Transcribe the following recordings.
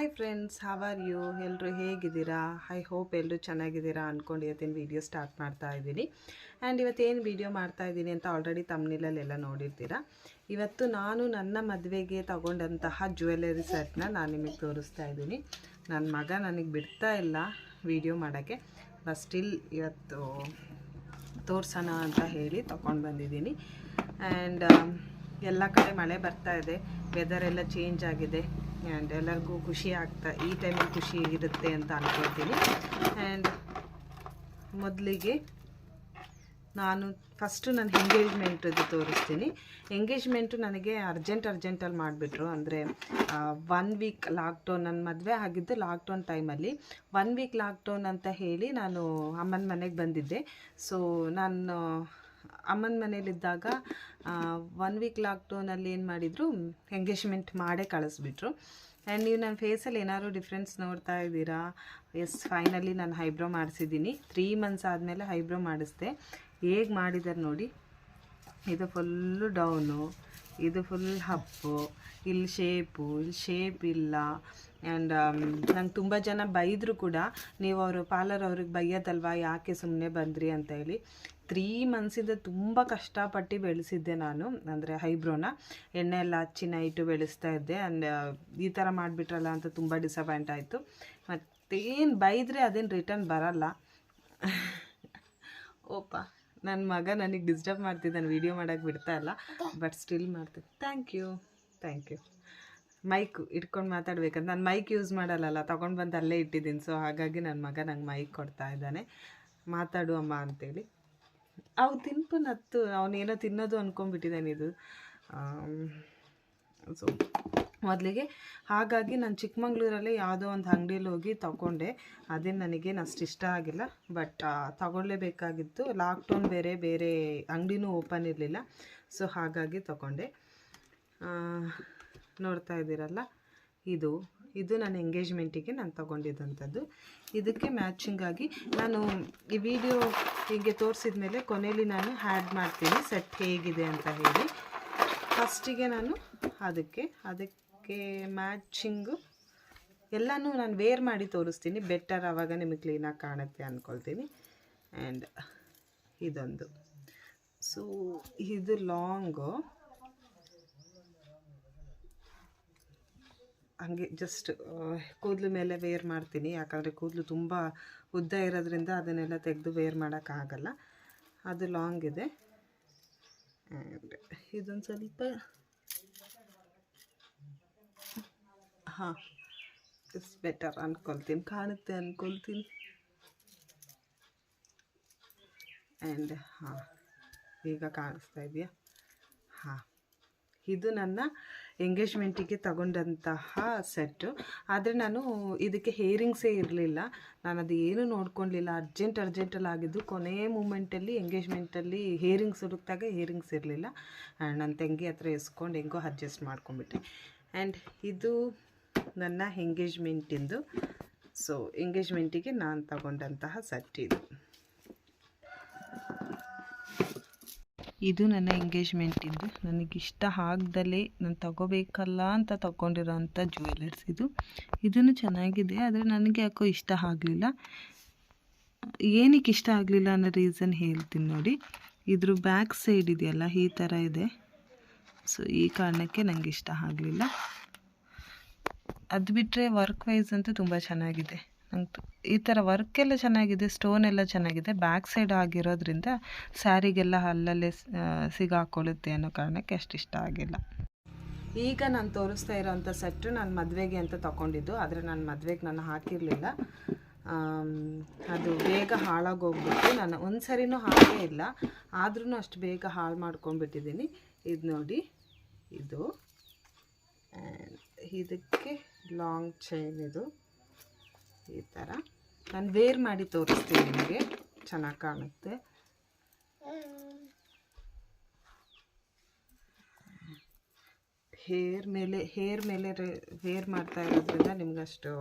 Hi friends, how are you? ಎಲ್ಲರೂ ಹೇಗಿದ್ದೀರಾ? I hope ಎಲ್ಲರೂ ಚೆನ್ನಾಗಿದ್ದೀರಾ ಅಂದ್ಕೊಂಡು ಇವತ್ತಿನ ವೀಡಿಯೋ ಸ್ಟಾರ್ಟ್ ಮಾಡ್ತಾ ಇದ್ದೀನಿ. ಆ್ಯಂಡ್ ಇವತ್ತೇನು ವೀಡಿಯೋ ಮಾಡ್ತಾ ಇದ್ದೀನಿ ಅಂತ ಆಲ್ರೆಡಿ ತಮ್ನಿಲಲ್ಲೆಲ್ಲ ನೋಡಿರ್ತೀರ. ಇವತ್ತು ನಾನು ನನ್ನ ಮದುವೆಗೆ ತಗೊಂಡಂತಹ ಜ್ಯುವೆಲರಿ ಸೆಟ್ನ ನಾನು ನಿಮಗೆ ತೋರಿಸ್ತಾ ಇದ್ದೀನಿ. ನನ್ನ ಮಗ ನನಗೆ ಬಿಡ್ತಾ ಇಲ್ಲ ವೀಡಿಯೋ ಮಾಡೋಕ್ಕೆ, ಬಟ್ ಸ್ಟಿಲ್ ಇವತ್ತು ತೋರ್ಸೋಣ ಅಂತ ಹೇಳಿ ತಗೊಂಡು ಬಂದಿದ್ದೀನಿ. ಆ್ಯಂಡ್ ಎಲ್ಲ ಕಡೆ ಮಳೆ ಬರ್ತಾ ಇದೆ, ವೆದರ್ ಎಲ್ಲ ಚೇಂಜ್ ಆಗಿದೆ ಆ್ಯಂಡ್ ಎಲ್ಲರಿಗೂ ಖುಷಿ ಈ ಟೈಮಲ್ಲಿ ಖುಷಿ ಇರುತ್ತೆ ಅಂತ ಅಂದ್ಕೊಳ್ತೀನಿ. ಆ್ಯಂಡ್ ಮೊದಲಿಗೆ ನಾನು ಫಸ್ಟು ನನ್ನ ಎಂಗೇಜ್ಮೆಂಟದ್ದು ತೋರಿಸ್ತೀನಿ. ಎಂಗೇಜ್ಮೆಂಟು ನನಗೆ ಅರ್ಜೆಂಟಲ್ಲಿ ಮಾಡಿಬಿಟ್ರು. ಅಂದರೆ 1 ವೀಕ್ ಲಾಕ್ಡೌನ್, ನನ್ನ ಮದುವೆ ಆಗಿದ್ದು ಲಾಕ್ಡೌನ್ ಟೈಮಲ್ಲಿ. 1 ವೀಕ್ ಲಾಕ್ಡೌನ್ ಅಂತ ಹೇಳಿ ನಾನು ಅಮ್ಮನ ಮನೆಗೆ ಬಂದಿದ್ದೆ. ಸೊ ನಾನು ಅಮ್ಮನ ಮನೇಲಿದ್ದಾಗ 1 ವೀಕ್ ಲಾಕ್ಡೌನಲ್ಲಿ ಏನು ಮಾಡಿದರು, ಎಂಗೇಜ್ಮೆಂಟ್ ಮಾಡೇ ಕಳಿಸ್ಬಿಟ್ರು. ಆ್ಯಂಡ್ ನೀವು ನನ್ನ ಫೇಸಲ್ಲಿ ಏನಾದ್ರು ಡಿಫ್ರೆನ್ಸ್ ನೋಡ್ತಾ ಇದ್ದೀರಾ? ಎಸ್, ಫೈನಲಿ ನಾನು ಹೈಬ್ರೋ ಮಾಡಿಸಿದ್ದೀನಿ. 3 ಮಂತ್ಸ್ ಆದಮೇಲೆ ಹೈಬ್ರೋ ಮಾಡಿಸ್ದೆ. ಹೇಗೆ ಮಾಡಿದ್ದಾರೆ ನೋಡಿ. ಇದು ಫುಲ್ಲು ಡೌನು, ಇದು ಫುಲ್ ಹಪ್ಪು, ಇಲ್ಲಿ ಶೇಪ್ ಇಲ್ಲ. ಆ್ಯಂಡ್ ನಂಗೆ ತುಂಬ ಜನ ಬೈದರು ಕೂಡ, ನೀವು ಅವರು ಪಾರ್ಲರ್ ಅವ್ರಿಗೆ ಬೈಯೋದಲ್ವಾ, ಯಾಕೆ ಸುಮ್ಮನೆ ಬಂದ್ರಿ ಅಂತ ಹೇಳಿ. 3 ಮಂತ್ಸಿಂದ ತುಂಬ ಕಷ್ಟಪಟ್ಟು ಬೆಳೆಸಿದ್ದೆ ನಾನು, ಅಂದರೆ ಹೈಬ್ರೋನ ಎಣ್ಣೆ ಎಲ್ಲ ಹಚ್ಚಿ ನೈಟು ಬೆಳೆಸ್ತಾ ಇದ್ದೆ. ಆ್ಯಂಡ್ ಈ ಥರ ಮಾಡಿಬಿಟ್ರಲ್ಲ ಅಂತ ತುಂಬ ಡಿಸಪಾಯಿಂಟ್ ಆಯಿತು. ಮತ್ತೇನು ಬೈದರೆ ಅದೇನು ರಿಟರ್ನ್ ಬರಲ್ಲ. ಓಪ, ನನ್ನ ಮಗ ನನಗೆ ಡಿಸ್ಟರ್ಬ್ ಮಾಡ್ತಿದ್ದಾನೆ, ವೀಡಿಯೋ ಮಾಡೋಕ್ಕೆ ಬಿಡ್ತಾ ಇಲ್ಲ, ಬಟ್ ಸ್ಟಿಲ್ ಮಾಡ್ತೀನಿ. Thank you. ಮೈಕ್ ಇಟ್ಕೊಂಡು ಮಾತಾಡ್ಬೇಕಂತ ನಾನು ಮೈಕ್ ಯೂಸ್ ಮಾಡಲ್ಲ, ತೊಗೊಂಡು ಬಂದು ಅಲ್ಲೇ ಇಟ್ಟಿದ್ದೀನಿ. ಸೊ ಹಾಗಾಗಿ ನನ್ನ ಮಗ ನಂಗೆ ಮೈಕ್ ಕೊಡ್ತಾ ಇದ್ದಾನೆ, ಮಾತಾಡು ಅಮ್ಮ ಅಂತೇಳಿ. ಅವು ತಿನ್ಪನತ್ತು ಅವನೇನೋ ತಿನ್ನೋದು ಅಂದ್ಕೊಂಡ್ಬಿಟ್ಟಿದ್ದಾನೆ ಇದು. ಸೊ ಮೊದಲಿಗೆ ಹಾಗಾಗಿ ನಾನು ಚಿಕ್ಕಮಂಗ್ಳೂರಲ್ಲೇ ಯಾವುದೋ ಒಂದು ಅಂಗಡಿಯಲ್ಲಿ ಹೋಗಿ ತೊಗೊಂಡೆ. ಅದೇನು ನನಗೇನು ಅಷ್ಟು ಇಷ್ಟ ಆಗಿಲ್ಲ, ಬಟ್ ತೊಗೊಳ್ಳೇಬೇಕಾಗಿತ್ತು. ಲಾಕ್ಡೌನ್ ಬೇರೆ ಅಂಗಡಿನೂ ಓಪನ್ ಇರಲಿಲ್ಲ. ಸೊ ಹಾಗಾಗಿ ತೊಗೊಂಡೆ. ನೋಡ್ತಾ ಇದ್ದೀರಲ್ಲ, ಇದು ನನ್ನ ಎಂಗೇಜ್ಮೆಂಟಿಗೆ ನಾನು ತೊಗೊಂಡಿದ್ದಂಥದ್ದು. ಇದಕ್ಕೆ ಮ್ಯಾಚಿಂಗಾಗಿ ನಾನು ಈ ವಿಡಿಯೋ ಹೀಗೆ ತೋರಿಸಿದ ಮೇಲೆ ಕೊನೆಯಲ್ಲಿ ನಾನು ಆ್ಯಡ್ ಮಾಡ್ತೀನಿ ಸೆಟ್ ಹೇಗಿದೆ ಅಂತ ಹೇಳಿ. ಫಸ್ಟಿಗೆ ನಾನು ಅದಕ್ಕೆ ಮ್ಯಾಚಿಂಗು ಎಲ್ಲನೂ ನಾನು ವೇರ್ ಮಾಡಿ ತೋರಿಸ್ತೀನಿ, ಬೆಟರ್, ಆವಾಗ ನಿಮಗೆ ಕ್ಲೀನಾಗಿ ಕಾಣುತ್ತೆ ಅಂದ್ಕೊಳ್ತೀನಿ. ಆ್ಯಂಡ್ ಇದೊಂದು, ಸೊ ಇದು ಲಾಂಗು, ಹಾಗೆ ಜಸ್ಟ್ ಕೂದಲು ಮೇಲೆ ವೇರ್ ಮಾಡ್ತೀನಿ. ಯಾಕಂದರೆ ಕೂದಲು ತುಂಬ ಉದ್ದ ಇರೋದ್ರಿಂದ ಅದನ್ನೆಲ್ಲ ತೆಗೆದು ವೇರ್ ಮಾಡೋಕ್ಕಾಗಲ್ಲ. ಅದು ಲಾಂಗ್ ಇದೆ. ಆ್ಯಂಡ್ ಇದೊಂದು ಸ್ವಲ್ಪ ಇಟ್ಸ್ ಬೆಟರ್ ಅಂದ್ಕೊಳ್ತೀನಿ, ಕಾಣುತ್ತೆ ಅಂದ್ಕೊಳ್ತೀನಿ. ಆ್ಯಂಡ್ ಈಗ ಕಾಣಿಸ್ತಾ ಇದೆಯಾ? ಇದು ನನ್ನ ಎಂಗೇಜ್ಮೆಂಟಿಗೆ ತಗೊಂಡಂತಹ ಸೆಟ್ಟು. ಆದರೆ ನಾನು ಇದಕ್ಕೆ ಹೇರಿಂಗ್ಸೇ ಇರಲಿಲ್ಲ, ನಾನು ಅದು ಏನೂ ನೋಡ್ಕೊಳ್ಳಿಲ್ಲ. ಅರ್ಜೆಂಟಲ್ಲಿ ಆಗಿದ್ದು. ಕೊನೆಯ ಮೂಮೆಂಟಲ್ಲಿ ಎಂಗೇಜ್ಮೆಂಟಲ್ಲಿ ಹೇರಿಂಗ್ಸ್ ಹುಡುಕ್ದಾಗ ಹೇರಿಂಗ್ಸ್ ಇರಲಿಲ್ಲ. ಆ್ಯಂಡ್ ನನ್ನ ತಂಗಿ ಹತ್ರ ಎಸ್ಕೊಂಡು ಹೆಂಗೋ ಅಡ್ಜಸ್ಟ್ ಮಾಡ್ಕೊಂಬಿಟ್ಟೆ. ಆ್ಯಂಡ್ ಇದು ನನ್ನ ಎಂಗೇಜ್ಮೆಂಟಿಂದು. ಸೊ ಎಂಗೇಜ್ಮೆಂಟಿಗೆ ನಾನು ತಗೊಂಡಂತಹ ಸೆಟ್ ಇದು ನನ್ನ ಎಂಗೇಜ್ಮೆಂಟಿಂದು. ನನಗಿಷ್ಟ ಆಗದಲೇ ನಾನು ತಗೋಬೇಕಲ್ಲ ಅಂತ ತಗೊಂಡಿರೋಂಥ ಜ್ಯುವೆಲರ್ಸ್ ಇದನ್ನು ಚೆನ್ನಾಗಿದೆ. ಆದರೆ ನನಗೆ ಯಾಕೋ ಇಷ್ಟ ಆಗಲಿಲ್ಲ. ಏನಕ್ಕೆ ಇಷ್ಟ ಆಗಲಿಲ್ಲ ಅನ್ನೋ ರೀಸನ್ ಹೇಳ್ತೀನಿ ನೋಡಿ. ಇದ್ರ ಬ್ಯಾಕ್ ಸೈಡ್ ಇದೆಯಲ್ಲ, ಈ ಥರ ಇದೆ. ಸೊ ಈ ಕಾರಣಕ್ಕೆ ನನಗೆ ಇಷ್ಟ ಆಗಲಿಲ್ಲ. ಅದು ಬಿಟ್ಟರೆ ವರ್ಕ್ ವೈಸ್ ಅಂತೂ ತುಂಬ ಚೆನ್ನಾಗಿದೆ. ನಂಗೆ ಈ ಥರ ವರ್ಕೆಲ್ಲ ಚೆನ್ನಾಗಿದೆ, ಸ್ಟೋನ್ ಎಲ್ಲ ಚೆನ್ನಾಗಿದೆ. ಬ್ಯಾಕ್ ಸೈಡ್ ಆಗಿರೋದ್ರಿಂದ ಸ್ಯಾರಿಗೆಲ್ಲ ಅಲ್ಲಲ್ಲೇ ಸಿಗಾಕೊಳ್ಳುತ್ತೆ ಅನ್ನೋ ಕಾರಣಕ್ಕೆ ಅಷ್ಟು ಇಷ್ಟ ಆಗಿಲ್ಲ. ಈಗ ನಾನು ತೋರಿಸ್ತಾ ಇರೋವಂಥ ಸೆಟ್ಟು ನಾನು ಮದುವೆಗೆ ಅಂತ ತೊಗೊಂಡಿದ್ದು. ಆದರೆ ನಾನು ಮದುವೆಗೆ ನಾನು ಹಾಕಿರಲಿಲ್ಲ, ಅದು ಬೇಗ ಹಾಳಾಗೋಗ್ಬಿಟ್ಟು ನಾನು ಒಂದು ಸರಿನೂ ಹಾಕೇ ಇಲ್ಲ. ಆದ್ರೂ ಅಷ್ಟು ಬೇಗ ಹಾಳು ಮಾಡ್ಕೊಂಡ್ಬಿಟ್ಟಿದ್ದೀನಿ. ಇದು ನೋಡಿ, ಇದು ಇದಕ್ಕೆ ಲಾಂಗ್ ಚೈನ್, ಇದು ಈ ಥರ ನಾನು ವೇರ್ ಮಾಡಿ ತೋರಿಸ್ತೀನಿ, ನಿಮಗೆ ಚೆನ್ನಾಗಿ ಕಾಣುತ್ತೆ. ಹೇರ್ ಮೇಲೆ ವೇರ್ ಮಾಡ್ತಾ ಇರೋದ್ರಿಂದ ನಿಮ್ಗೆ ಅಷ್ಟು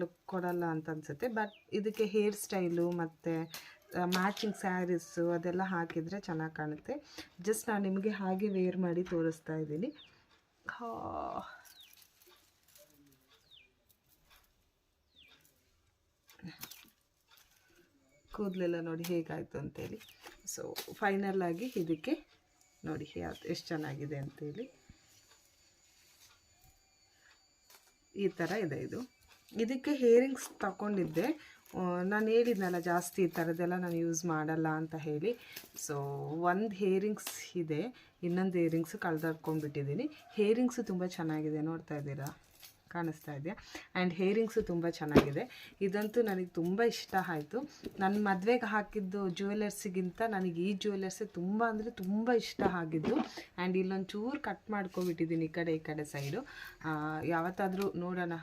ಲುಕ್ ಕೊಡಲ್ಲ ಅಂತ ಅನಿಸುತ್ತೆ. ಬಟ್ ಇದಕ್ಕೆ ಹೇರ್ ಸ್ಟೈಲು ಮತ್ತು ಮ್ಯಾಚಿಂಗ್ ಸ್ಯಾರೀಸು ಅದೆಲ್ಲ ಹಾಕಿದರೆ ಚೆನ್ನಾಗಿ ಕಾಣುತ್ತೆ. ಜಸ್ಟ್ ನಾನು ನಿಮಗೆ ಹಾಗೆ ವೇರ್ ಮಾಡಿ ತೋರಿಸ್ತಾ ಇದ್ದೀನಿ. ಕೂದಲೆಲ್ಲ ನೋಡಿ ಹೇಗಾಯಿತು ಅಂತೇಳಿ. ಸೊ ಫೈನಲಾಗಿ ಇದಕ್ಕೆ ನೋಡಿ ಎಷ್ಟು ಚೆನ್ನಾಗಿದೆ ಅಂತೇಳಿ. ಈ ಥರ ಇದೆ. ಇದಕ್ಕೆ ಹೇರಿಂಗ್ಸ್ ತಗೊಂಡಿದ್ದೆ. ನಾನು ಹೇಳಿದ್ನಲ್ಲ ಜಾಸ್ತಿ ಈ ಥರದ್ದೆಲ್ಲ ನಾನು ಯೂಸ್ ಮಾಡಲ್ಲ ಅಂತ ಹೇಳಿ. ಸೊ ಒಂದು ಹೇರಿಂಗ್ಸ್ ಇದೆ, ಇನ್ನೊಂದು ಹೇರಿಂಗ್ಸು ಕಳೆದಾಡ್ಕೊಂಡ್ಬಿಟ್ಟಿದ್ದೀನಿ. ಹೇರಿಂಗ್ಸು ತುಂಬ ಚೆನ್ನಾಗಿದೆ, ನೋಡ್ತಾ ಇದ್ದೀರಾ, ಕಾಣಿಸ್ತಾ ಇದೆಯಾ? ಆ್ಯಂಡ್ ಹೇರಿಂಗ್ಸು ತುಂಬ ಚೆನ್ನಾಗಿದೆ. ಇದಂತೂ ನನಗೆ ತುಂಬ ಇಷ್ಟ ಆಯಿತು. ನನ್ನ ಮದುವೆಗೆ ಹಾಕಿದ್ದು ಜ್ಯುವೆಲರ್ಸಿಗಿಂತ ನನಗೆ ಈ ಜ್ಯುವೆಲರ್ಸೇ ತುಂಬ ಅಂದರೆ ತುಂಬ ಇಷ್ಟ ಆಗಿದ್ದು. ಆ್ಯಂಡ್ ಇಲ್ಲೊಂದು ಚೂರು ಕಟ್ ಮಾಡ್ಕೊಬಿಟ್ಟಿದ್ದೀನಿ ಈ ಕಡೆ ಸೈಡು. ಯಾವತ್ತಾದರೂ ನೋಡೋಣ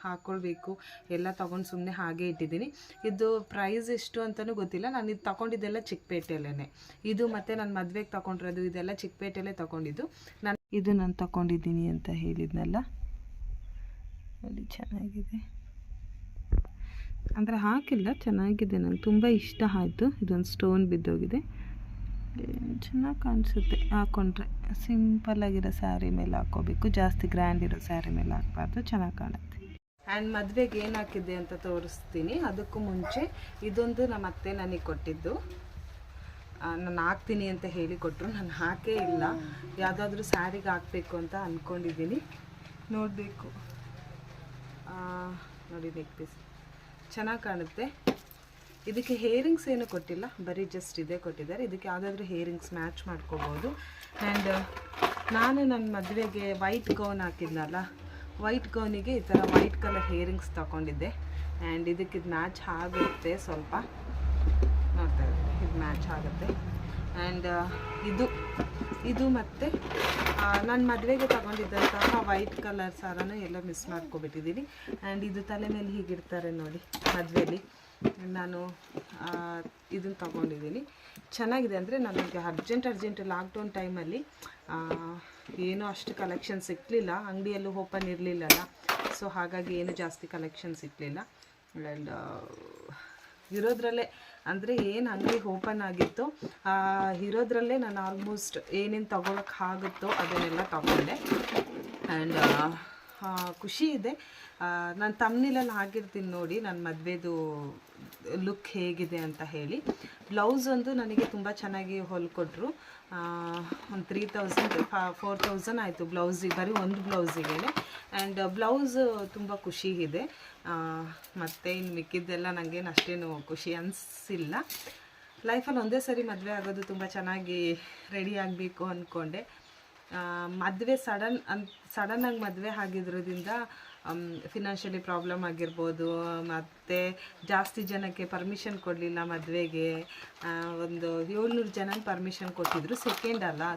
ಹಾಕ್ಕೊಳ್ಬೇಕು. ಎಲ್ಲ ತೊಗೊಂಡು ಸುಮ್ಮನೆ ಹಾಗೆ ಇಟ್ಟಿದ್ದೀನಿ. ಇದು ಪ್ರೈಸ್ ಎಷ್ಟು ಅಂತಲೂ ಗೊತ್ತಿಲ್ಲ. ನಾನು ಇದು ತೊಗೊಂಡಿದ್ದೆಲ್ಲ ಚಿಕ್ಕಪೇಟೆಯಲ್ಲೇ. ಇದು ಮತ್ತು ನನ್ನ ಮದುವೆಗೆ ತೊಗೊಂಡಿರೋದು ಇದೆಲ್ಲ ಚಿಕ್ಕಪೇಟೆಯಲ್ಲೇ ತೊಗೊಂಡಿದ್ದು. ನಾನು ತೊಗೊಂಡಿದ್ದೀನಿ ಅಂತ ಹೇಳಿದ್ನಲ್ಲ, ಅಲ್ಲಿ ಚೆನ್ನಾಗಿದೆ ಅಂದರೆ ಹಾಕಿಲ್ಲ, ಚೆನ್ನಾಗಿದೆ, ನನಗೆ ತುಂಬ ಇಷ್ಟ ಆಯಿತು. ಇದೊಂದು ಸ್ಟೋನ್ ಬಿದ್ದೋಗಿದೆ, ಚೆನ್ನಾಗಿ ಕಾಣಿಸುತ್ತೆ ಹಾಕ್ಕೊಂಡ್ರೆ. ಸಿಂಪಲ್ಲಾಗಿರೋ ಸ್ಯಾರಿ ಮೇಲೆ ಹಾಕ್ಕೋಬೇಕು, ಜಾಸ್ತಿ ಗ್ರ್ಯಾಂಡ್ ಇರೋ ಸ್ಯಾರಿ ಮೇಲೆ ಹಾಕಬಾರ್ದು, ಚೆನ್ನಾಗಿ ಕಾಣುತ್ತೆ. ಆ್ಯಂಡ್ ಮದುವೆಗೆ ಏನು ಹಾಕಿದ್ದೆ ಅಂತ ತೋರಿಸ್ತೀನಿ. ಅದಕ್ಕೂ ಮುಂಚೆ ಇದೊಂದು ನಮ್ಮ ಅತ್ತೆ ನನಗೆ ಕೊಟ್ಟಿದ್ದು. ನಾನು ಹಾಕ್ತೀನಿ ಅಂತ ಹೇಳಿ ಕೊಟ್ಟರು, ನಾನು ಹಾಕೇ ಇಲ್ಲ. ಯಾವುದಾದ್ರೂ ಸ್ಯಾರಿಗೆ ಹಾಕಬೇಕು ಅಂತ ಅಂದ್ಕೊಂಡಿದ್ದೀನಿ, ನೋಡಬೇಕು. ನೋಡಿ ನೆಕ್ ಪೀಸ್ ಚೆನ್ನಾಗಿ ಕಾಣುತ್ತೆ. ಇದಕ್ಕೆ ಹೇರಿಂಗ್ಸ್ ಏನು ಕೊಟ್ಟಿಲ್ಲ, ಬರೀ ಜಸ್ಟ್ ಇದೇ ಕೊಟ್ಟಿದ್ದಾರೆ. ಇದಕ್ಕೆ ಯಾವುದಾದ್ರೂ ಹೇರಿಂಗ್ಸ್ ಮ್ಯಾಚ್ ಮಾಡ್ಕೋಬೋದು. ಆ್ಯಂಡ್ ನಾನು ನನ್ನ ಮದುವೆಗೆ ವೈಟ್ ಗೌನ್ ಹಾಕಿದ್ನಲ್ಲ, ವೈಟ್ ಗೌನಿಗೆ ಈ ಥರ ವೈಟ್ ಕಲರ್ ಹೇರಿಂಗ್ಸ್ ತಗೊಂಡಿದ್ದೆ. ಆ್ಯಂಡ್ ಇದಕ್ಕೆ ಇದು ಮ್ಯಾಚ್ ಆಗುತ್ತೆ, ಸ್ವಲ್ಪ ನೋಡ್ತಾ ಇದ್ದೀನಿ, ಇದು ಮ್ಯಾಚ್ ಆಗುತ್ತೆ. ಆ್ಯಂಡ್ ಇದು ಮತ್ತು ನನ್ನ ಮದುವೆಗೆ ತಗೊಂಡಿದ್ದಂತಹ ವೈಟ್ ಕಲರ್ ಸಾರನೂ ಎಲ್ಲ ಮಿಸ್ ಮಾಡ್ಕೊಬಿಟ್ಟಿದ್ದೀನಿ. ಆ್ಯಂಡ್ ಇದು ತಲೆ ಮೇಲೆ ಹೀಗಿರ್ತಾರೆ ನೋಡಿ ಮದುವೆಯಲ್ಲಿ, ನಾನು ಇದನ್ನು ತಗೊಂಡಿದ್ದೀನಿ. ಚೆನ್ನಾಗಿದೆ. ಅಂದರೆ ನನಗೆ ಅರ್ಜೆಂಟ್ ಲಾಕ್ಡೌನ್ ಟೈಮಲ್ಲಿ ಏನೂ ಅಷ್ಟು ಕಲೆಕ್ಷನ್ ಸಿಕ್ಕಲಿಲ್ಲ, ಅಂಗಡಿಯಲ್ಲೂ ಓಪನ್ ಇರಲಿಲ್ಲಲ್ಲ. ಸೊ ಹಾಗಾಗಿ ಏನು ಜಾಸ್ತಿ ಕಲೆಕ್ಷನ್ ಸಿಕ್ಕಲಿಲ್ಲ. ಆ್ಯಂಡ್ ಇರೋದ್ರಲ್ಲೇ ಅಂದರೆ ಏನು ಅಂಗಡಿ ಓಪನ್ ಆಗಿತ್ತು ಇರೋದ್ರಲ್ಲೇ ನಾನು ಆಲ್ಮೋಸ್ಟ್ ಏನೇನು ತೊಗೊಳಕ್ಕೆ ಆಗುತ್ತೋ ಅದನ್ನೆಲ್ಲ ತೊಗೊಂಡೆ. ಆ್ಯಂಡ್ ಖುಷಿ ಇದೆ. ನಾನು ತಮ್ನಿಲಲ್ಲಿ ಹಾಕಿರ್ತೀನಿ ನೋಡಿ ನನ್ನ ಮದುವೆದು ಲುಕ್ ಹೇಗಿದೆ ಅಂತ ಹೇಳಿ. ಬ್ಲೌಸ್ ಒಂದು ನನಗೆ ತುಂಬ ಚೆನ್ನಾಗಿ ಹೊಲ್ಕೊಟ್ರು. ಒಂದು 3000 4000 ಆಯಿತು ಬ್ಲೌಸಿಗೆ, ಬರೀ ಒಂದು ಬ್ಲೌಸಿಗೆ. ಆ್ಯಂಡ್ ಬ್ಲೌಸ್ ತುಂಬ ಖುಷಿ ಇದೆ. ಮತ್ತು ಇನ್ನು ಮಿಕ್ಕಿದ್ದೆಲ್ಲ ನನಗೇನು ಅಷ್ಟೇನು ಖುಷಿ ಅನಿಸಿಲ್ಲ. ಲೈಫಲ್ಲಿ ಒಂದೇ ಸರಿ ಮದುವೆ ಆಗೋದು, ತುಂಬ ಚೆನ್ನಾಗಿ ರೆಡಿ ಆಗಬೇಕು ಅಂದ್ಕೊಂಡೆ. ಮದುವೆ ಸಡನ್ನಾಗಿ ಮದುವೆ ಆಗಿರೋದ್ರಿಂದ ಫಿನಾನ್ಷಿಯಲಿ ಪ್ರಾಬ್ಲಮ್ ಆಗಿರ್ಬೋದು, ಮತ್ತು ಜಾಸ್ತಿ ಜನಕ್ಕೆ ಪರ್ಮಿಷನ್ ಕೊಡಲಿಲ್ಲ ಮದುವೆಗೆ. ಒಂದು 700 ಜನ ಪರ್ಮಿಷನ್ ಕೊಟ್ಟಿದ್ದರು.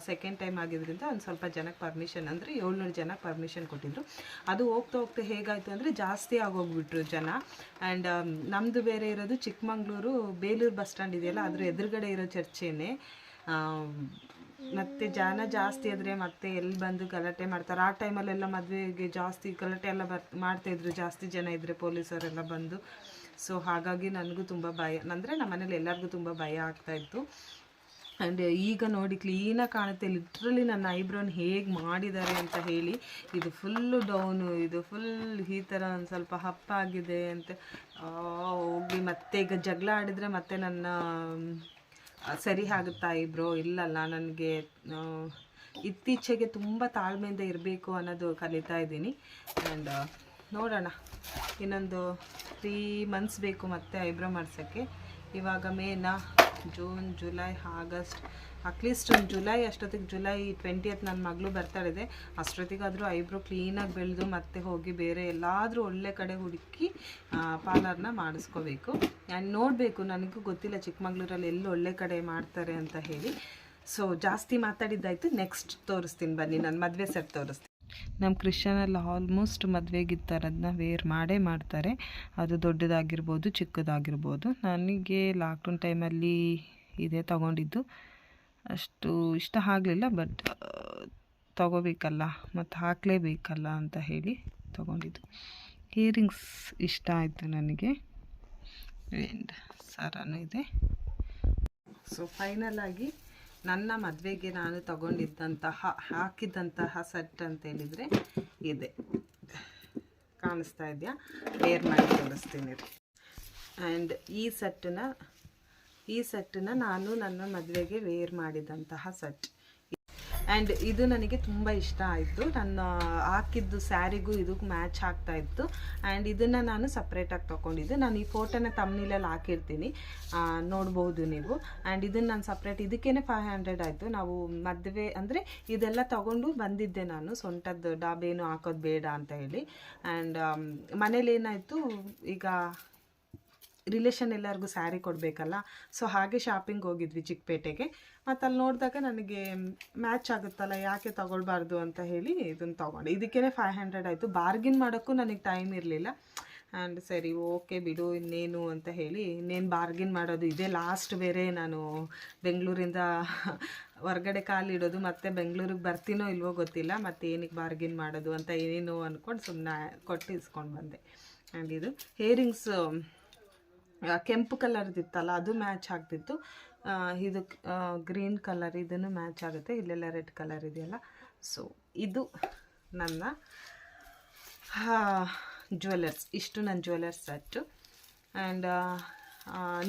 ಸೆಕೆಂಡ್ ಟೈಮ್ ಆಗಿದ್ದರಿಂದ ಒಂದು ಸ್ವಲ್ಪ ಜನಕ್ಕೆ ಪರ್ಮಿಷನ್, ಅಂದರೆ 700 ಜನಕ್ಕೆ ಪರ್ಮಿಷನ್ ಕೊಟ್ಟಿದ್ದರು. ಅದು ಹೋಗ್ತಾ ಹೇಗಾಯಿತು ಅಂದರೆ ಜಾಸ್ತಿ ಆಗೋಗ್ಬಿಟ್ರು ಜನ. ಆ್ಯಂಡ್ ನಮ್ಮದು ಬೇರೆ ಇರೋದು ಚಿಕ್ಕಮಂಗ್ಳೂರು ಬೇಲೂರು ಬಸ್ ಸ್ಟ್ಯಾಂಡ್ ಇದೆಯಲ್ಲ, ಅದ್ರ ಎದುರುಗಡೆ ಇರೋ ಚರ್ಚೆನೇ. ಮತ್ತು ಜನ ಜಾಸ್ತಿ ಆದರೆ ಮತ್ತೆ ಎಲ್ಲಿ ಬಂದು ಗಲಾಟೆ ಮಾಡ್ತಾರೆ. ಆ ಟೈಮಲ್ಲೆಲ್ಲ ಮದುವೆಗೆ ಜಾಸ್ತಿ ಗಲಾಟೆ ಎಲ್ಲ ಮಾಡ್ತಾಯಿದ್ರು, ಜಾಸ್ತಿ ಜನ ಇದ್ದರೆ ಪೊಲೀಸರೆಲ್ಲ ಬಂದು. ಸೊ ಹಾಗಾಗಿ ನನಗೂ ತುಂಬ ಭಯ, ಅಂದರೆ ನಮ್ಮ ಮನೇಲಿ ಎಲ್ಲರಿಗೂ ತುಂಬ ಭಯ ಆಗ್ತಾಯಿತ್ತು. ಆ್ಯಂಡ್ ಈಗ ನೋಡಿ ಕ್ಲೀನಾಗಿ ಕಾಣುತ್ತೆ. ಲಿಟ್ರಲಿ ನನ್ನ ಐಬ್ರೋನ ಹೇಗೆ ಮಾಡಿದ್ದಾರೆ ಅಂತ ಹೇಳಿ. ಇದು ಫುಲ್ಲು ಡೌನು, ಇದು ಫುಲ್ ಈ ಥರ ಒಂದು ಸ್ವಲ್ಪ ಹಪ್ಪಾಗಿದೆ ಅಂತ ಹೋಗಿ ಮತ್ತೆ ಈಗ ಜಗಳ ಆಡಿದರೆ ಮತ್ತೆ ನನ್ನ ಸರಿ ಆಗುತ್ತಾ ಐಬ್ರೋ? ಇಲ್ಲಲ್ಲ, ನನಗೆ ಇತ್ತೀಚೆಗೆ ತುಂಬ ತಾಳ್ಮೆಯಿಂದ ಇರಬೇಕು ಅನ್ನೋದು ಕಲಿತಾ ಇದ್ದೀನಿ. ಆ್ಯಂಡ್ ನೋಡೋಣ, ಇನ್ನೊಂದು 3 months ಬೇಕು ಮತ್ತೆ ಐಬ್ರೋ ಮಾಡ್ಸೋಕ್ಕೆ. ಇವಾಗ ಮೇನ, ಜೂನ್, ಜುಲೈ, ಆಗಸ್ಟ್, ಅಟ್ಲೀಸ್ಟ್ ಒಂದು ಜುಲೈ ಅಷ್ಟೊತ್ತಿಗೆ, ಜುಲೈ 20th ನನ್ನ ಮಗಳು ಬರ್ತಾಳಿದೆ. ಅಷ್ಟೊತ್ತಿಗಾದರೂ ಐಬ್ರೋ ಕ್ಲೀನಾಗಿ ಬೆಳೆದು ಮತ್ತೆ ಹೋಗಿ ಬೇರೆ ಎಲ್ಲಾದರೂ ಒಳ್ಳೆ ಕಡೆ ಹುಡುಕಿ ಪಾರ್ಲರ್ನ ಮಾಡಿಸ್ಕೋಬೇಕು. ಆ್ಯಂಡ್ ನೋಡಬೇಕು, ನನಗೂ ಗೊತ್ತಿಲ್ಲ ಚಿಕ್ಕಮಂಗ್ಳೂರಲ್ಲಿ ಎಲ್ಲಿ ಒಳ್ಳೆ ಕಡೆ ಮಾಡ್ತಾರೆ ಅಂತ ಹೇಳಿ. ಸೊ ಜಾಸ್ತಿ ಮಾತಾಡಿದ್ದಾಯಿತು, ನೆಕ್ಸ್ಟ್ ತೋರಿಸ್ತೀನಿ ಬನ್ನಿ, ನನ್ನ ಮದುವೆ ಸೆಟ್ ತೋರಿಸ್ತೀನಿ. ನಮ್ಮ ಕ್ರಿಶ್ಚಿಯನಲ್ಲಿ ಆಲ್ಮೋಸ್ಟ್ ಮದುವೆಗೆ ಈ ಥರದನ್ನ ವೇರ್ ಮಾಡೇ ಮಾಡ್ತಾರೆ. ಅದು ದೊಡ್ಡದಾಗಿರ್ಬೋದು, ಚಿಕ್ಕದಾಗಿರ್ಬೋದು. ನನಗೆ ಲಾಕ್ಡೌನ್ ಟೈಮಲ್ಲಿ ಇದೇ ತೊಗೊಂಡಿದ್ದು. ಅಷ್ಟು ಇಷ್ಟ ಆಗಲಿಲ್ಲ, ಬಟ್ ತೊಗೋಬೇಕಲ್ಲ ಮತ್ತು ಹಾಕಲೇಬೇಕಲ್ಲ ಅಂತ ಹೇಳಿ ತೊಗೊಂಡಿದ್ದು. ಇಯರಿಂಗ್ಸ್ ಇಷ್ಟ ಆಯಿತು ನನಗೆ. ಆ್ಯಂಡ್ ಸರನೂ ಇದೆ. ಸೊ ಫೈನಲಾಗಿ ನನ್ನ ಮದುವೆಗೆ ನಾನು ಹಾಕಿದ್ದಂತಹ ಸೆಟ್ ಅಂತೇಳಿದರೆ ಇದೆ. ಕಾಣಿಸ್ತಾ ಇದೆಯಾ? ವೇರ್ ಮಾಡಿ ತೋರಿಸ್ತೀನಿ. ಆ್ಯಂಡ್ ಈ ಸೆಟ್ಟನ್ನ ನಾನು ನನ್ನ ಮದುವೆಗೆ ವೇರ್ ಮಾಡಿದಂತಹ ಸೆಟ್. ಆ್ಯಂಡ್ ಇದು ನನಗೆ ತುಂಬ ಇಷ್ಟ ಆಯಿತು. ನಾನು ಹಾಕಿದ್ದು ಸ್ಯಾರಿಗೂ ಇದಕ್ಕೂ ಮ್ಯಾಚ್ ಆಗ್ತಾ ಇತ್ತು. ಆ್ಯಂಡ್ ಇದನ್ನು ನಾನು ಸಪ್ರೇಟಾಗಿ ತೊಗೊಂಡಿದ್ದು. ನಾನು ಈ ಫೋಟೋನ ತಮ್ನಿಲಲ್ಲಿ ಹಾಕಿರ್ತೀನಿ, ನೋಡ್ಬೋದು ನೀವು. ಆ್ಯಂಡ್ ಇದನ್ನು ನಾನು ಸಪ್ರೇಟ್, ಇದಕ್ಕೇ 500 ಆಯಿತು. ನಾವು ಮದುವೆ ಅಂದರೆ ಇದೆಲ್ಲ ತೊಗೊಂಡು ಬಂದಿದ್ದೆ ನಾನು, ಸೊಂಟದ್ದು ಡಾಬೇನು ಹಾಕೋದು ಬೇಡ ಅಂತ ಹೇಳಿ. ಆ್ಯಂಡ್ ಮನೇಲಿ ಏನಾಯಿತು, ಈಗ ರಿಲೇಷನ್ ಎಲ್ಲರಿಗೂ ಸ್ಯಾರಿ ಕೊಡಬೇಕಲ್ಲ, ಸೊ ಹಾಗೆ ಶಾಪಿಂಗ್ ಹೋಗಿದ್ವಿ ಚಿಕ್ಕಪೇಟೆಗೆ. ಮತ್ತು ಅಲ್ಲಿ ನೋಡಿದಾಗ ನನಗೆ ಮ್ಯಾಚ್ ಆಗುತ್ತಲ್ಲ, ಯಾಕೆ ತೊಗೊಳ್ಬಾರ್ದು ಅಂತ ಹೇಳಿ ಇದನ್ನು ತೊಗೊಂಡೆ. ಇದಕ್ಕೇ 500 ಆಯಿತು. ಬಾರ್ಗಿನ್ ಮಾಡೋಕ್ಕೂ ನನಗೆ ಟೈಮ್ ಇರಲಿಲ್ಲ. ಆ್ಯಂಡ್ ಸರಿ ಓಕೆ ಬಿಡು ಇನ್ನೇನು ಅಂತ ಹೇಳಿ, ಇನ್ನೇನು ಬಾರ್ಗಿನ್ ಮಾಡೋದು, ಇದೇ ಲಾಸ್ಟ್. ಬೇರೆ ನಾನು ಬೆಂಗಳೂರಿಂದ ಹೊರ್ಗಡೆ ಕಾಲಿಡೋದು, ಮತ್ತು ಬೆಂಗಳೂರಿಗೆ ಬರ್ತೀನೋ ಇಲ್ವೋ ಗೊತ್ತಿಲ್ಲ, ಮತ್ತು ಏನಕ್ಕೆ ಬಾರ್ಗಿನ್ ಮಾಡೋದು ಅಂತ ಏನೇನೋ ಅಂದ್ಕೊಂಡು ಸುಮ್ಮನೆ ಕೊಟ್ಟು ಇಸ್ಕೊಂಡು ಬಂದೆ. ಆ್ಯಂಡ್ ಇದು ಹೇರಿಂಗ್ಸ್ ಕೆಂಪು ಕಲರ್ದಿತ್ತಲ್ಲ, ಅದು ಮ್ಯಾಚ್ ಆಗ್ತಿತ್ತು. ಇದು ಗ್ರೀನ್ ಕಲರ್, ಇದನ್ನು ಮ್ಯಾಚ್ ಆಗುತ್ತೆ. ಇಲ್ಲೆಲ್ಲ ರೆಡ್ ಕಲರ್ ಇದೆಯಲ್ಲ. ಸೊ ಇದು ನನ್ನ ಜ್ಯುವೆಲರ್ಸ್. ಇಷ್ಟು ನನ್ನ ಜ್ಯುವೆಲರ್ಸ್ ಸೆಟ್ಟು. ಆ್ಯಂಡ್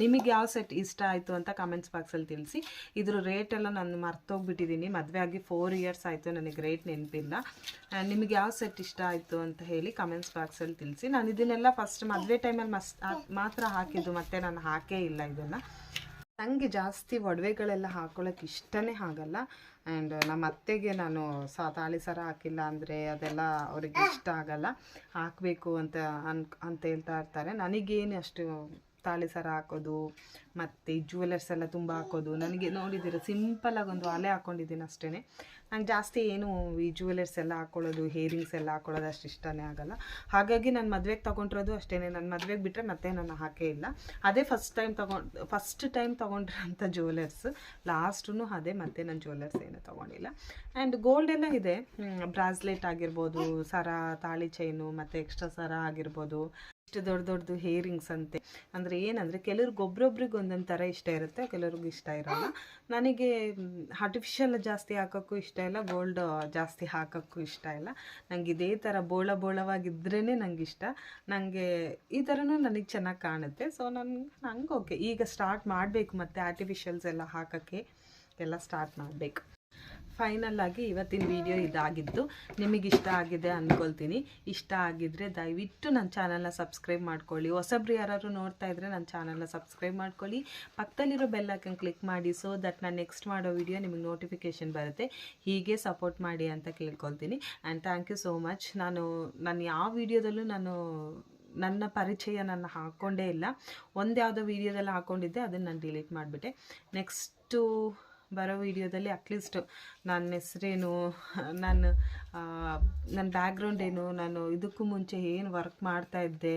ನಿಮಗೆ ಯಾವ ಸೆಟ್ ಇಷ್ಟ ಆಯಿತು ಅಂತ ಕಮೆಂಟ್ಸ್ ಬಾಕ್ಸಲ್ಲಿ ತಿಳಿಸಿ. ಇದ್ರ ರೇಟೆಲ್ಲ ನಾನು ಮರ್ತೋಗ್ಬಿಟ್ಟಿದ್ದೀನಿ. ಮದುವೆ ಆಗಿ 4 ಇಯರ್ಸ್ ಆಯಿತು, ನನಗೆ ರೇಟ್ ನೆನಪಿಲ್ಲ. ನಿಮಗೆ ಯಾವ ಸೆಟ್ ಇಷ್ಟ ಆಯಿತು ಅಂತ ಹೇಳಿ ಕಮೆಂಟ್ಸ್ ಬಾಕ್ಸಲ್ಲಿ ತಿಳಿಸಿ. ನಾನು ಇದನ್ನೆಲ್ಲ ಫಸ್ಟ್ ಮದುವೆ ಟೈಮಲ್ಲಿ ಮಾತ್ರ ಹಾಕಿದ್ದು, ಮತ್ತು ನಾನು ಹಾಕೇ ಇಲ್ಲ ಇದನ್ನು. ನನಗೆ ಜಾಸ್ತಿ ಒಡವೆಗಳೆಲ್ಲ ಹಾಕೊಳ್ಳೋಕೆ ಇಷ್ಟನೇ ಆಗಲ್ಲ. ಆ್ಯಂಡ್ ನಮ್ಮ ಅತ್ತೆಗೆ ನಾನು ತಾಳಿ ಸರ ಹಾಕಿಲ್ಲ ಅಂದರೆ ಅದೆಲ್ಲ ಅವ್ರಿಗೆ ಇಷ್ಟ ಆಗಲ್ಲ, ಹಾಕಬೇಕು ಅಂತ ಹೇಳ್ತಾ ಇರ್ತಾರೆ. ನನಗೇನು ಅಷ್ಟು ತಾಳಿ ಸರ ಹಾಕೋದು ಮತ್ತು ಜ್ಯುವೆಲರ್ಸ್ ಎಲ್ಲ ತುಂಬ ಹಾಕೋದು, ನನಗೆ ನೋಡಿದ್ದೀರ ಸಿಂಪಲಾಗಿ ಒಂದು ವಾಲೆ ಹಾಕ್ಕೊಂಡಿದ್ದೀನಿ ಅಷ್ಟೇ. ನಂಗೆ ಜಾಸ್ತಿ ಏನು ಈ ಜ್ಯುವೆಲರ್ಸ್ ಎಲ್ಲ ಹಾಕ್ಕೊಳ್ಳೋದು, ಹೇರಿಂಗ್ಸ್ ಎಲ್ಲ ಹಾಕ್ಕೊಳ್ಳೋದು ಅಷ್ಟು ಇಷ್ಟನೇ ಆಗಲ್ಲ. ಹಾಗಾಗಿ ನಾನು ಮದುವೆಗೆ ತೊಗೊಂಡಿರೋದು ಅಷ್ಟೇ. ನನ್ನ ಮದುವೆಗೆ ಬಿಟ್ಟರೆ ಮತ್ತೆ ನಾನು ಹಾಕೇ ಇಲ್ಲ. ಅದೇ ಫಸ್ಟ್ ಟೈಮ್ ತೊಗೊಂಡಿರೋಂಥ ಜ್ಯುವೆಲರ್ಸ್, ಲಾಸ್ಟೂ ಅದೇ. ಮತ್ತೆ ನಾನು ಜ್ಯುವೆಲರ್ಸ್ ಏನೂ ತೊಗೊಂಡಿಲ್ಲ. ಆ್ಯಂಡ್ ಗೋಲ್ಡ್ ಎಲ್ಲ ಇದೆ, ಬ್ರಾಸ್ಲೆಟ್ ಆಗಿರ್ಬೋದು, ಸರ, ತಾಳಿ ಚೈನು, ಮತ್ತು ಎಕ್ಸ್ಟ್ರಾ ಸರ ಆಗಿರ್ಬೋದು. ಇಷ್ಟು ದೊಡ್ಡದು ಹೇರಿಂಗ್ಸ್ ಅಂತೆ. ಅಂದರೆ ಏನಂದರೆ ಕೆಲವ್ರಿಗೆ ಒಬ್ರೊಬ್ರಿಗೆ ಒಂದೊಂದು ಥರ ಇಷ್ಟ ಇರುತ್ತೆ, ಕೆಲವ್ರಿಗೆ ಇಷ್ಟ ಇರೋಲ್ಲ. ನನಗೆ ಆರ್ಟಿಫಿಷಿಯಲ್ ಜಾಸ್ತಿ ಹಾಕೋಕ್ಕೂ ಇಷ್ಟ ಇಲ್ಲ, ಗೋಲ್ಡ್ ಜಾಸ್ತಿ ಹಾಕೋಕ್ಕೂ ಇಷ್ಟ ಇಲ್ಲ. ನನಗೆ ಇದೇ ಥರ ಬೋಳವಾಗಿದ್ರೇ ನನಗೆ ಇಷ್ಟ. ನನಗೆ ಈ ಥರನೂ ನನಗೆ ಚೆನ್ನಾಗಿ ಕಾಣುತ್ತೆ. ಸೊ ನಂಗೆ ಓಕೆ. ಈಗ ಸ್ಟಾರ್ಟ್ ಮಾಡಬೇಕು, ಮತ್ತು ಆರ್ಟಿಫಿಷಿಯಲ್ಸ್ ಎಲ್ಲ ಹಾಕೋಕ್ಕೆ ಎಲ್ಲ ಸ್ಟಾರ್ಟ್ ಮಾಡಬೇಕು. ಫೈನಲ್ ಆಗಿ ಇವತ್ತಿನ ವಿಡಿಯೋ ಇದಾಗಿದ್ದು. ನಿಮಗೆ ಇಷ್ಟ ಆಗಿದೆ ಅಂದ್ಕೊಳ್ತೀನಿ. ಇಷ್ಟ ಆಗಿದ್ದರೆ ದಯವಿಟ್ಟು ನನ್ನ ಚಾನಲ್ನ ಸಬ್ಸ್ಕ್ರೈಬ್ ಮಾಡ್ಕೊಳ್ಳಿ. ಹೊಸಬ್ರು ಯಾರು ನೋಡ್ತಾ ಇದ್ದರೆ ನನ್ನ ಚಾನಲ್ನ ಸಬ್ಸ್ಕ್ರೈಬ್ ಮಾಡ್ಕೊಳ್ಳಿ. ಪಕ್ಕದಲ್ಲಿರೋ ಬೆಲ್ ಐಕನ್ ಕ್ಲಿಕ್ ಮಾಡಿ, ಸೊ ದಟ್ ನಾನು ನೆಕ್ಸ್ಟ್ ಮಾಡೋ ವಿಡಿಯೋ ನಿಮಗೆ ನೋಟಿಫಿಕೇಷನ್ ಬರುತ್ತೆ. ಹೀಗೆ ಸಪೋರ್ಟ್ ಮಾಡಿ ಅಂತ ಕೇಳ್ಕೊಳ್ತೀನಿ. And thank you so much. ನಾನು ಯಾವ ವಿಡಿಯೋದಲ್ಲೂ ನನ್ನ ಪರಿಚಯ ನಾನು ಹಾಕ್ಕೊಂಡೇ ಇಲ್ಲ. ಯಾವುದೋ ವೀಡಿಯೋದಲ್ಲಿ ಹಾಕ್ಕೊಂಡಿದ್ದೆ, ಅದನ್ನು ನಾನು ಡಿಲೀಟ್ ಮಾಡಿಬಿಟ್ಟೆ. ನೆಕ್ಸ್ಟು ಬರೋ ವೀಡಿಯೋದಲ್ಲಿ ಅಟ್ಲೀಸ್ಟ್ ನನ್ನ ಹೆಸರೇನು, ನನ್ನ ಬ್ಯಾಕ್ಗ್ರೌಂಡ್ ಏನು, ನಾನು ಇದಕ್ಕೂ ಮುಂಚೆ ಏನು ವರ್ಕ್ ಮಾಡ್ತಾಯಿದ್ದೆ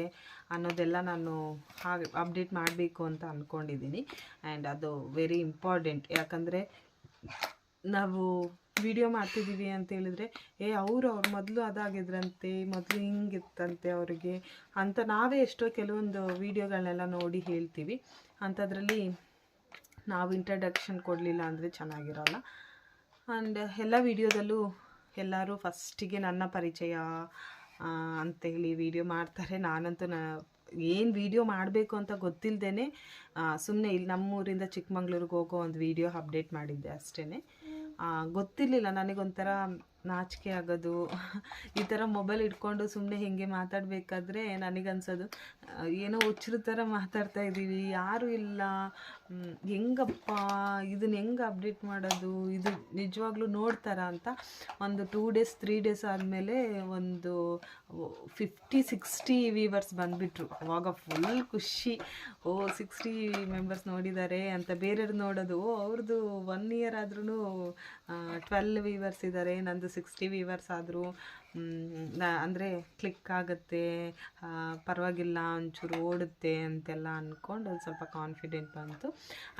ಅನ್ನೋದೆಲ್ಲ ನಾನು ಹಾಗೆ ಅಪ್ಡೇಟ್ ಮಾಡಬೇಕು ಅಂತ ಅಂದ್ಕೊಂಡಿದ್ದೀನಿ. ಆ್ಯಂಡ್ ಅದು ವೆರಿ ಇಂಪಾರ್ಟೆಂಟ್. ಯಾಕಂದರೆ ನಾವು ವಿಡಿಯೋ ಮಾಡ್ತಿದ್ದೀವಿ ಅಂತ ಹೇಳಿದ್ರೆ, ಅವ್ರು ಮೊದಲು ಅದಾಗಿದ್ರಂತೆ, ಮೊದಲು ಹಿಂಗಿತ್ತಂತೆ ಅವರಿಗೆ ಅಂತ ನಾವೇ ಎಷ್ಟೋ ಕೆಲವೊಂದು ವೀಡಿಯೋಗಳನ್ನೆಲ್ಲ ನೋಡಿ ಹೇಳ್ತೀವಿ. ಅಂಥದ್ರಲ್ಲಿ ನಾವು ಇಂಟ್ರಡಕ್ಷನ್ ಕೊಡಲಿಲ್ಲ ಅಂದರೆ ಚೆನ್ನಾಗಿರೋಲ್ಲ. ಆ್ಯಂಡ್ ಎಲ್ಲ ವೀಡಿಯೋದಲ್ಲೂ ಎಲ್ಲರೂ ಫಸ್ಟಿಗೆ ನನ್ನ ಪರಿಚಯ ಅಂತೇಳಿ ವಿಡಿಯೋ ಮಾಡ್ತಾರೆ. ನಾನಂತೂ ಏನು ವಿಡಿಯೋ ಮಾಡಬೇಕು ಅಂತ ಗೊತ್ತಿಲ್ಲದೇ ಸುಮ್ಮನೆ ಇಲ್ಲಿ ನಮ್ಮೂರಿಂದ ಚಿಕ್ಕಮಂಗ್ಳೂರಿಗೆ ಹೋಗೋ ಒಂದು ವಿಡಿಯೋ ಅಪ್ಡೇಟ್ ಮಾಡಿದ್ದೆ ಅಷ್ಟೇ. ಗೊತ್ತಿರಲಿಲ್ಲ, ನನಗೊಂಥರ ನಾಚಿಕೆ ಆಗೋದು. ಈ ಥರ ಮೊಬೈಲ್ ಇಟ್ಕೊಂಡು ಸುಮ್ಮನೆ ಹೀಗೆ ಮಾತಾಡಬೇಕಾದ್ರೆ ನನಗನ್ಸೋದು ಏನೋ ಹುಚ್ಚರ ಥರ ಮಾತಾಡ್ತಾ ಇದ್ದೀವಿ, ಯಾರೂ ಇಲ್ಲ, ಹೆಂಗಪ್ಪ ಇದನ್ನು ಹೆಂಗೆ ಅಪ್ಡೇಟ್ ಮಾಡೋದು, ಇದು ನಿಜವಾಗ್ಲೂ ನೋಡ್ತಾರ ಅಂತ. ಒಂದು 2 ಡೇಸ್ 3 ಡೇಸ್ ಆದಮೇಲೆ ಒಂದು 50-60 ವ್ಯೂವರ್ಸ್ ಬಂದುಬಿಟ್ರು. ಅವಾಗ ಫುಲ್ ಖುಷಿ. 60 ಮೆಂಬರ್ಸ್ ನೋಡಿದ್ದಾರೆ ಅಂತ ಬೇರೆಯವ್ರು ನೋಡೋದು. ಅವ್ರದ್ದು 1 ಇಯರ್ ಆದ್ರೂ 12 ವ್ಯೂವರ್ಸ್ ಇದ್ದಾರೆ, ನಂದು 60 ವ್ಯೂವರ್ಸ್ ಆದರೂ ಅಂದರೆ ಕ್ಲಿಕ್ ಆಗುತ್ತೆ, ಪರವಾಗಿಲ್ಲ, ಒಂಚೂರು ಓಡುತ್ತೆ ಅಂತೆಲ್ಲ ಅಂದ್ಕೊಂಡು ಒಂದು ಸ್ವಲ್ಪ ಕಾನ್ಫಿಡೆಂಟ್ ಬಂತು.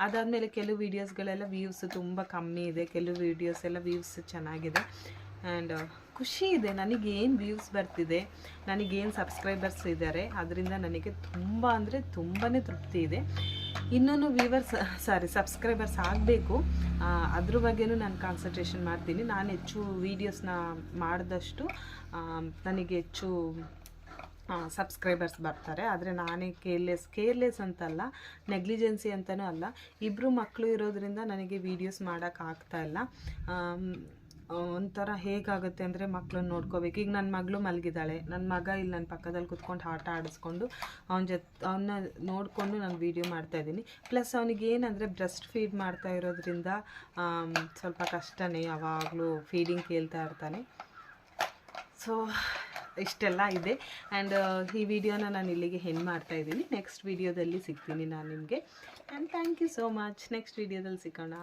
ಅದಾದಮೇಲೆ ಕೆಲವು ವೀಡಿಯೋಸ್ಗಳೆಲ್ಲ ವ್ಯೂಸ್ ತುಂಬ ಕಮ್ಮಿ ಇದೆ, ಕೆಲವು ವೀಡಿಯೋಸ್ ಎಲ್ಲ ವ್ಯೂಸ್ ಚೆನ್ನಾಗಿದೆ. ಆ್ಯಂಡ್ ಖುಷಿ ಇದೆ, ನನಗೇನು ವ್ಯೂಸ್ ಬರ್ತಿದೆ, ನನಗೇನು ಸಬ್ಸ್ಕ್ರೈಬರ್ಸ್ ಇದ್ದಾರೆ, ಅದರಿಂದ ನನಗೆ ತುಂಬ ಅಂದರೆ ತುಂಬಾ ತೃಪ್ತಿ ಇದೆ. ಇನ್ನೂ ಸಬ್ಸ್ಕ್ರೈಬರ್ಸ್ ಆಗಬೇಕು, ಅದ್ರ ಬಗ್ಗೆನೂ ನಾನು ಕಾನ್ಸಂಟ್ರೇಷನ್ ಮಾಡ್ತೀನಿ. ನಾನು ಹೆಚ್ಚು ವೀಡಿಯೋಸ್ನ ಮಾಡಿದಷ್ಟು ನನಗೆ ಹೆಚ್ಚು ಸಬ್ಸ್ಕ್ರೈಬರ್ಸ್ ಬರ್ತಾರೆ. ಆದರೆ ನಾನೇ ಕೇರ್ಲೆಸ್ ಅಂತಲ್ಲ, ನೆಗ್ಲಿಜೆನ್ಸಿ ಅಂತಲೂ ಅಲ್ಲ. ಇಬ್ಬರು ಮಕ್ಕಳು ಇರೋದ್ರಿಂದ ನನಗೆ ವೀಡಿಯೋಸ್ ಮಾಡೋಕ್ಕಾಗ್ತಾಯಿಲ್ಲ. ಒಂಥರ ಹೇಗಾಗುತ್ತೆ ಅಂದರೆ ಮಕ್ಕಳನ್ನ ನೋಡ್ಕೋಬೇಕು. ಈಗ ನನ್ನ ಮಗಳು ಮಲಗಿದ್ದಾಳೆ, ನನ್ನ ಮಗ ಇಲ್ಲಿ ನನ್ನ ಪಕ್ಕದಲ್ಲಿ ಕುತ್ಕೊಂಡು ಆಟ ಆಡಿಸ್ಕೊಂಡು ಅವನ್ನ ನೋಡಿಕೊಂಡು ನಾನು ವೀಡಿಯೋ ಮಾಡ್ತಾಯಿದ್ದೀನಿ. ಪ್ಲಸ್ ಅವನಿಗೆ ಏನಂದರೆ ಬ್ರೆಸ್ಟ್ ಫೀಡ್ ಮಾಡ್ತಾ ಇರೋದ್ರಿಂದ ಸ್ವಲ್ಪ ಕಷ್ಟನೇ, ಯಾವಾಗಲೂ ಫೀಡಿಂಗ್ ಕೇಳ್ತಾ ಇರ್ತಾನೆ. ಸೊ ಇಷ್ಟೆಲ್ಲ ಇದೆ. ಆ್ಯಂಡ್ ಈ ವಿಡಿಯೋನ ನಾನು ಇಲ್ಲಿಗೆ ಹೆಣ್ಣು ಮಾಡ್ತಾಯಿದ್ದೀನಿ. ನೆಕ್ಸ್ಟ್ ವಿಡಿಯೋದಲ್ಲಿ ಸಿಗ್ತೀನಿ ನಾನು ನಿಮಗೆ. And thank you so much. Next ವಿಡಿಯೋದಲ್ಲಿ ಸಿಗೋಣ.